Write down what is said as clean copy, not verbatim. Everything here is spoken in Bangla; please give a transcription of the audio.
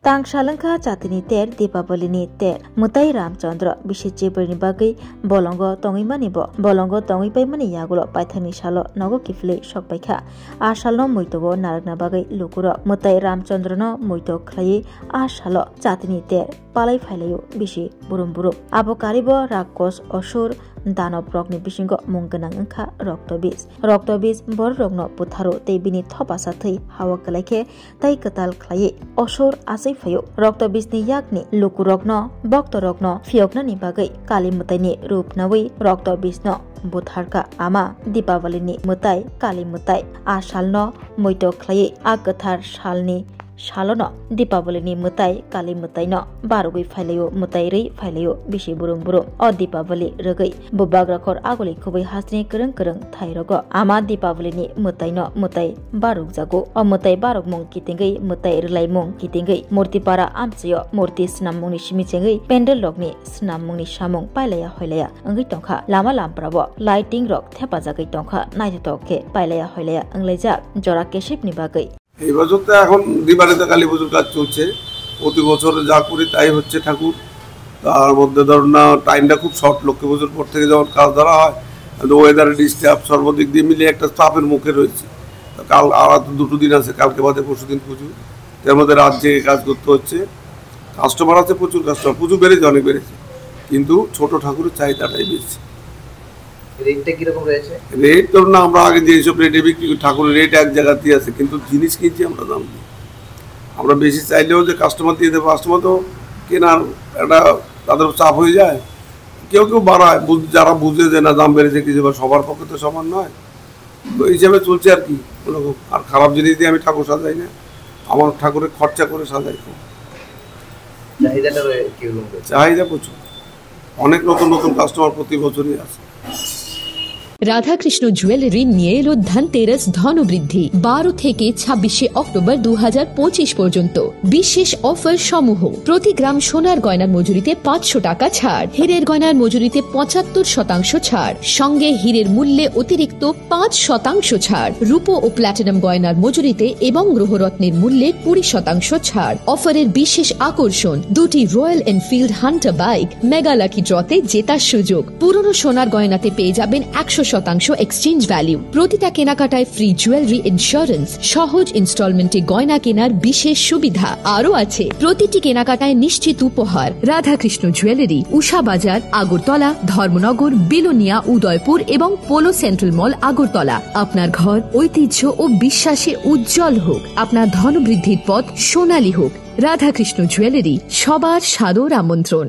Tang Shalangka Chatini Ter Dipavali Ter Mutai Ramchandra Bishichi Bernibagi Bolongo Tongimanibo Bolongo Tongipai Mani Yagulo Paithani Shalo Nogo Kifle Shokpaika Ashalo Muitobo Naragnabagai Lukuro Mutai Ramchandrano Muito Clay Ashalo Chatini Ter Palai Phailayo Bishi Burumburu Abokaribo Rakos Osur Danop Rogni Bishingo Munganang Angka Roktobis Bor Rogno Putharo Tebini Thopasa Thai Hawakalake Tai Katal Clay Osur Ase Fayo Roktobis ni Yakni Lukurogno Boktorogno Fiokna ni Bagai Kali Mutai ni Rup Nawi Roktobis no Butharka Ama Dipavali ni Mutai Kali Mutai Ashalno Muito Clay Agathar Shalni Shalono Dipavali ni Mutai Kali Mutai no Barugui Phailayo Mutai Rei Phailayo Bishi Burumburu O Dipavali Regai Bubagrakor Agoli Kubai Hasni Kereng Thairogo Ama Dipavali ni Mutai no Mutai Barug Jago O Mutai Barug Mung Kitingai Mutai Relai Mung Kitingai Murtipara Amsio Murti Snamung ni Shimichengai Pendel Logni Snamung ni Shamung Pailaya Hoilaya Angai Tongkha Lama Lamprabo Lighting Rock Thepajagai Tongkha Naitoke Pailaya Hoilaya Angleja Jora Keship ni Bagai এই বছর তো এখন দিবারিতে কালী পুজোর কাজ চলছে প্রতি বছর যা করি তাই হচ্ছে ঠাকুর তার মধ্যে ধরুন না টাইমটা খুব শর্ট লক্ষ্মী পুজোর পর থেকে যখন কাজ ধরা হয় ওয়েদারের ডিস্টার্ব সর্বদিক দিয়ে মিলে একটা চাপের মুখে রয়েছে কাল আর দুটো দিন আছে কালকে বাদে পরশু দিন পুজো তার মধ্যে রাত জেগে কাজ করতে হচ্ছে কাস্টমার আছে প্রচুর কাস্টমার পুজো বেড়েছে অনেক বেড়েছে কিন্তু ছোট ঠাকুরের চাহিদাটাই বেশি রেটটা কি রকম রয়েছে রেট তো না আমরা আগে যে সব রেটে বিক্রি ঠাকুরের রেট এক জায়গাতেই আছে কিন্তু জিনিস কিনছি আমরা দাম দিই আমরা বেশি চাইলেও যে কাস্টমার দিয়ে দেবো কাস্টমার তো কেনার একটা তাদের চাপ হয়ে যায় কেউ বাড়ায় যারা বুঝে যে না দাম বেড়েছে কিছু সবার পক্ষে তো সমান নয় তো এই হিসাবে চলছে আর কি ওরকম আর খারাপ জিনিস দিয়ে আমি ঠাকুর সাজাই না আমার ঠাকুরের খরচা করে সাজাই চাহিদা প্রচুর অনেক নতুন নতুন কাস্টমার প্রতি বছরই আছে রাধাকৃষ্ণ জুয়েলারি নিয়ে এলো ধনতেরাস ধনবৃদ্ধি 12 থেকে 26 অক্টোবর 2025 পর্যন্ত বিশেষ অফার সমূহ প্রতি গ্রাম সোনার গয়নার মজুরিতে 500 টাকা ছাড় হীরের গয়নার মজুরিতে 75% ছাড় সঙ্গে হীরের মূল্যে অতিরিক্ত 5% ছাড় রূপো ও প্ল্যাটিনাম গয়নার মজুরিতে এবং গ্রহরত্নের মূল্যে 20% ছাড় অফারের বিশেষ আকর্ষণ দুটি Royal Enfield Hunter bike mega lucky ড্রতে জেতার সুযোগ পুরনো সোনার গয়নাতে পেয়ে যাবেন 100% এক্সচেঞ্জ ভ্যালু প্রতিটা কেনাকাটায় ফ্রি জুয়েলারি ইন্স্যুরেন্স সহজ ইনস্টলমেন্টে গয়না কেনার বিশেষ সুবিধা আরও আছে প্রতিটি কেনাকাটায় নিশ্চিত উপহার রাধাকৃষ্ণ জুয়েলারি উষা বাজার আগরতলা ধর্মনগর বিলোনিয়া উদয়পুর এবং পোলো সেন্ট্রাল মল আগরতলা আপনার ঘর ঐতিহ্য ও বিশ্বাসে উজ্জ্বল হোক আপনার ধনবৃদ্ধির পথ সোনালী হোক রাধাকৃষ্ণ জুয়েলারি সবার সাদর আমন্ত্রণ